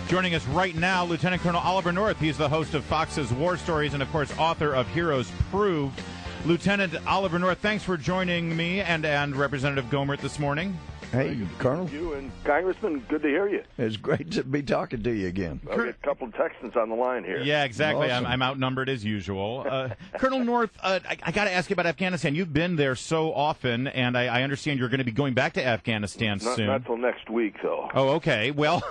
Joining us right now, Lieutenant Colonel Oliver North. He's the host of Fox's War Stories and, of course, author of Heroes Proved. Lieutenant Oliver North, thanks for joining me and Representative Gohmert this morning. Hey, Colonel. You and Congressman, good to hear you. It's great to be talking to you again. I'll get a couple of Texans on the line here. Yeah, exactly. Awesome. I'm outnumbered as usual. Colonel North, I got to ask you about Afghanistan. You've been there so often, and I understand you're going to be going back to Afghanistan soon. Not till next week, though. Oh, okay. Well,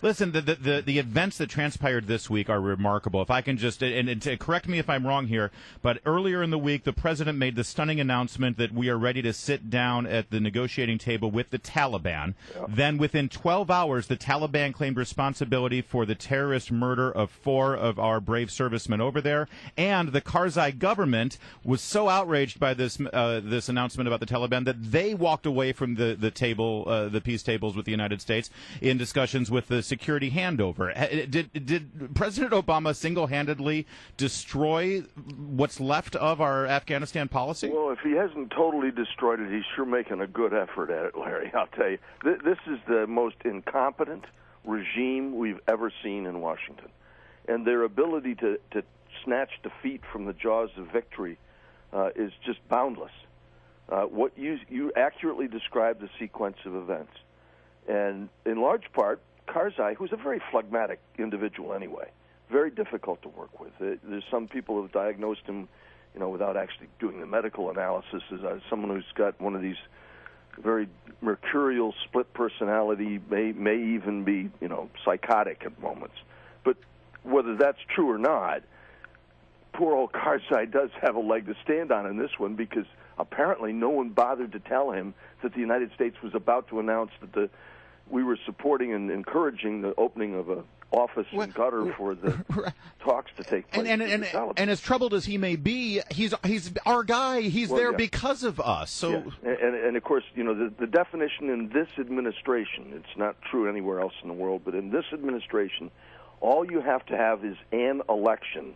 listen, the events that transpired this week are remarkable. If I can just, and correct me if I'm wrong here, but earlier in the week, the president made the stunning announcement that we are ready to sit down at the negotiating table with the Taliban. Yeah. Then within 12 hours, the Taliban claimed responsibility for the terrorist murder of 4 of our brave servicemen over there. And the Karzai government was so outraged by this announcement about the Taliban that they walked away from the table, the peace tables with the United States in discussions with the security handover. Did President Obama single-handedly destroy what's left of our Afghanistan policy? Well, if he hasn't totally destroyed it, he's sure making a good effort at it, Larry. I'll tell you. This is the most incompetent regime we've ever seen in Washington. And their ability to snatch defeat from the jaws of victory is just boundless. What you accurately described the sequence of events. And in large part, Karzai, who's a very phlegmatic individual anyway, very difficult to work with. There's some people who have diagnosed him, without actually doing the medical analysis, as someone who's got one of these very mercurial split personality, may even be, psychotic at moments. But whether that's true or not, poor old Karzai does have a leg to stand on in this one, because apparently no one bothered to tell him that the United States was about to announce that we were supporting and encouraging the opening of a office in Qatar for the talks to take place. And as troubled as he may be, he's our guy. He's there because of us. So, and of course, the definition in this administration, it's not true anywhere else in the world, but in this administration, all you have to have is an election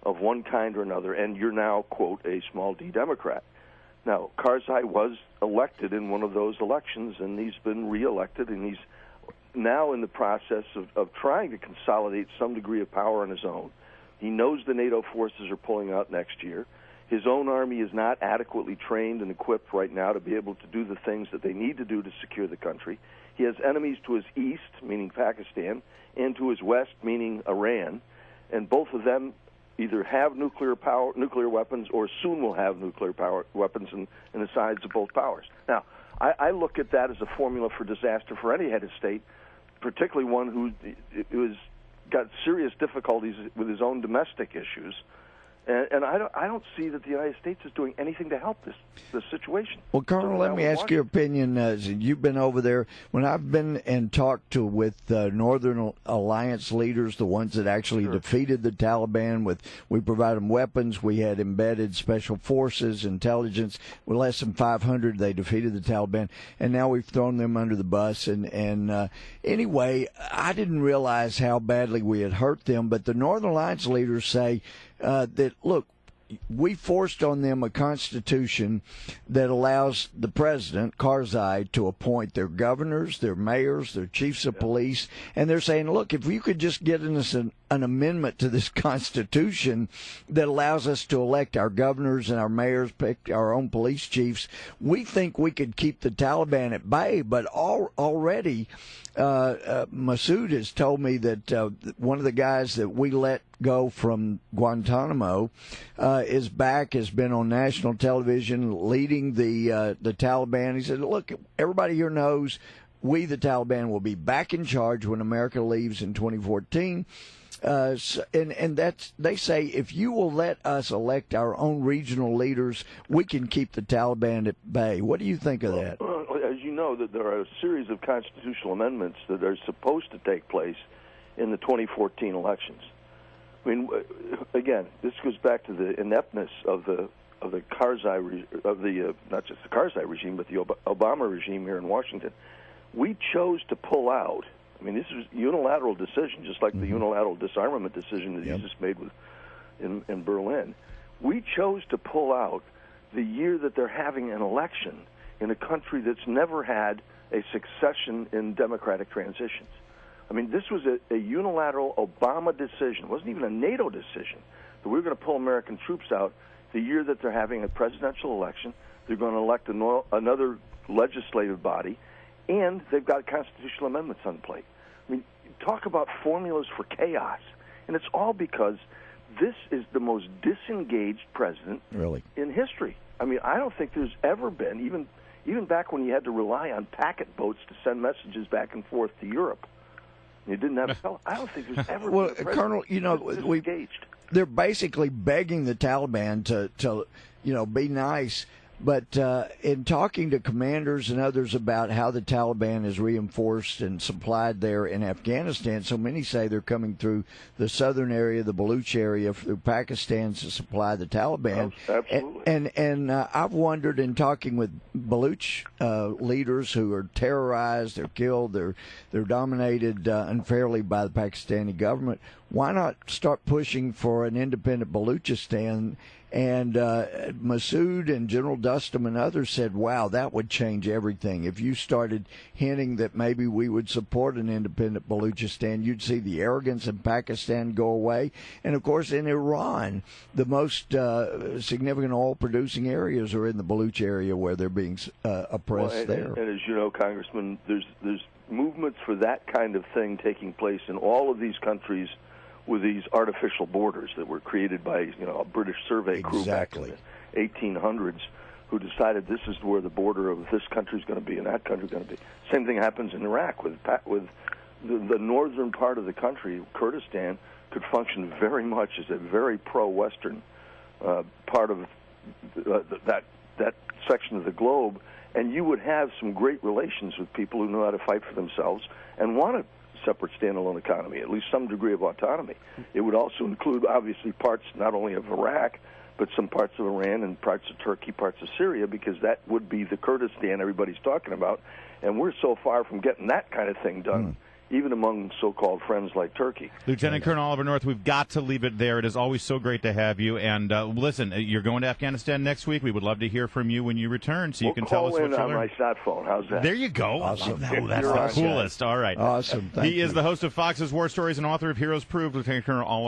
of one kind or another, and you're now, quote, a small d Democrat. Now, Karzai was elected in one of those elections, and he's been reelected, and he's now in the process of trying to consolidate some degree of power on his own. He knows the NATO forces are pulling out next year. His own army is not adequately trained and equipped right now to be able to do the things that they need to do to secure the country. He has enemies to his east, meaning Pakistan, and to his west, meaning Iran, and both of them either have nuclear weapons, or soon will have nuclear weapons in the sides of both powers. Now, I look at that as a formula for disaster for any head of state, particularly one who's got serious difficulties with his own domestic issues. And I don't see that the United States is doing anything to help this situation. Well, Colonel, let me ask your opinion. You've been over there. When I've been and talked with Northern Alliance leaders, the ones that actually defeated the Taliban, we provided them weapons. We had embedded special forces, intelligence. With less than 500, they defeated the Taliban, and now we've thrown them under the bus. And anyway, I didn't realize how badly we had hurt them. But the Northern Alliance leaders say that, look, we forced on them a constitution that allows the president, Karzai, to appoint their governors, their mayors, their chiefs of police, and they're saying, look, if you could just get us an amendment to this constitution that allows us to elect our governors and our mayors, pick our own police chiefs, we think we could keep the Taliban at bay. But already Masood has told me that one of the guys that we let go from Guantanamo is back, has been on national television leading the Taliban. He said, look, everybody here knows we, the Taliban, will be back in charge when America leaves in 2014. And that's, they say, if you will let us elect our own regional leaders, we can keep the Taliban at bay. What do you think of that? Well, as you know, that there are a series of constitutional amendments that are supposed to take place in the 2014 elections. I mean, again, this goes back to the ineptness of the Karzai not just the Karzai regime, but the Obama regime here in Washington. We chose to pull out. I mean, this is a unilateral decision, just like the unilateral disarmament decision that you just made in Berlin. We chose to pull out the year that they're having an election in a country that's never had a succession in democratic transitions. I mean, this was a unilateral Obama decision. It wasn't even a NATO decision that we were going to pull American troops out the year that they're having a presidential election. They're going to elect another legislative body, and they've got constitutional amendments on the plate. I mean, talk about formulas for chaos. And it's all because this is the most disengaged president in history. I mean, I don't think there's ever been, even back when you had to rely on packet boats to send messages back and forth to Europe. You didn't have I don't think there's ever been a president Colonel, disengaged. They're basically begging the Taliban to be nice. But in talking to commanders and others about how the Taliban is reinforced and supplied there in Afghanistan, so many say they're coming through the southern area, the Baluch area, through Pakistan to supply the Taliban. Absolutely. And I've wondered in talking with Baluch leaders who are terrorized, they're killed, they're dominated unfairly by the Pakistani government. Why not start pushing for an independent Baluchistan? And Massoud and General Dustin and others said, wow, that would change everything. If you started hinting that maybe we would support an independent Baluchistan, you'd see the arrogance in Pakistan go away. And, of course, in Iran, the most significant oil-producing areas are in the Baluch area where they're being oppressed there. And as you know, Congressman, there's movements for that kind of thing taking place in all of these countries with these artificial borders that were created by a British survey crew back in the 1800s, who decided this is where the border of this country is going to be and that country is going to be. Same thing happens in Iraq with the northern part of the country, Kurdistan, could function very much as a very pro-Western part of that section of the globe, and you would have some great relations with people who know how to fight for themselves and want to separate standalone economy, at least some degree of autonomy. It would also include, obviously, parts not only of Iraq, but some parts of Iran and parts of Turkey, parts of Syria, because that would be the Kurdistan everybody's talking about. And we're so far from getting that kind of thing done, even among so-called friends like Turkey. Lieutenant Colonel Oliver North, we've got to leave it there. It is always so great to have you. And listen, you're going to Afghanistan next week. We would love to hear from you when you return, so you can tell us what you learned. Call in on my sat phone. How's that? There you go. Awesome. That's the coolest. All right. Awesome. Thank he is the host of Fox's War Stories and author of Heroes Proved, Lieutenant Colonel Oliver